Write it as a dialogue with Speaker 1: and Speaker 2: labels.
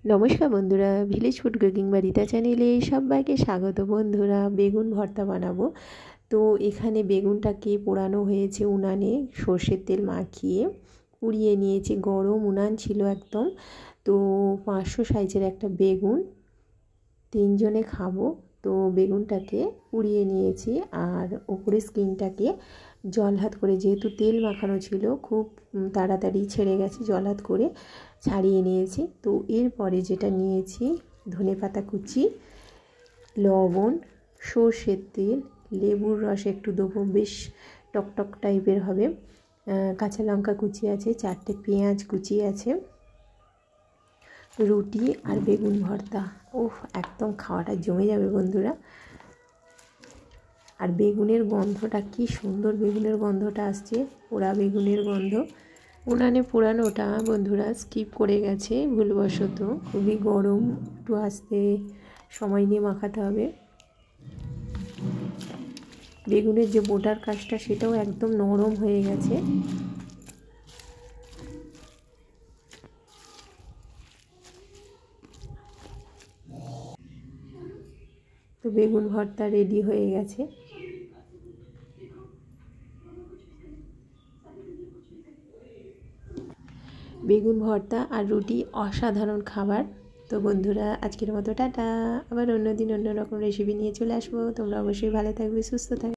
Speaker 1: নমস্কার বন্ধুরা, village food cooking বা রিতা চ্যানেলে সবাইকে স্বাগত। বন্ধুরা, বেগুন ভর্তা বানাবো। তো এখানে বেগুনটাকে পোড়ানো হয়েছে উনানে, সর্ষের তেল মাখিয়ে পুড়িয়ে নিয়েছি। গরম উনান ছিল একদম। তো 500 সাইজের একটা বেগুন, 3 জনে খাবো। তো বেগুনটাকে পুড়িয়ে নিয়েছি আর ওপরে স্কিনটাকে জল হাত করে, যেহেতু তেল মাখানো ছিল, খুব তাড়াতাড়ি ছেড়ে গেছে, জল হাত করে ছাড়িয়ে নিয়েছি। তো এরপরে যেটা নিয়েছি, ধনেপাতা কুচি, লবণ, সর্ষের তেল, লেবুর রস একটু দেবো, বেশ টকটক টাইপের হবে, কাঁচা লঙ্কা কুচি আছে, 4টে পেঁয়াজ কুচি আছে, রুটি আর বেগুন ভর্তা। ওহ, একদম খাওয়াটা জমে যাবে বন্ধুরা। আর বেগুনের গন্ধটা কি সুন্দর, বেগুনের গন্ধটা আসছে, পোড়া বেগুনের গন্ধ। উনানে পোড়ানোটা বন্ধুরা স্কিপ করে গেছে ভুলবশত, খুবই গরম, একটু আস্তে সময় নিয়ে মাখাতে হবে। বেগুনের যে বোটার কাজটা, সেটাও একদম নরম হয়ে গেছে। তো বেগুন ভর্তা রেডি হয়ে গেছে। বেগুন ভর্তা আর রুটি অসাধারণ খাবার। তো বন্ধুরা, আজকের মতো টাটা। আবার অন্যদিন অন্য রকম রেসিপি নিয়ে চলে আসবো। তোমরা অবশ্যই ভালো থাকবে, সুস্থ থাকবে।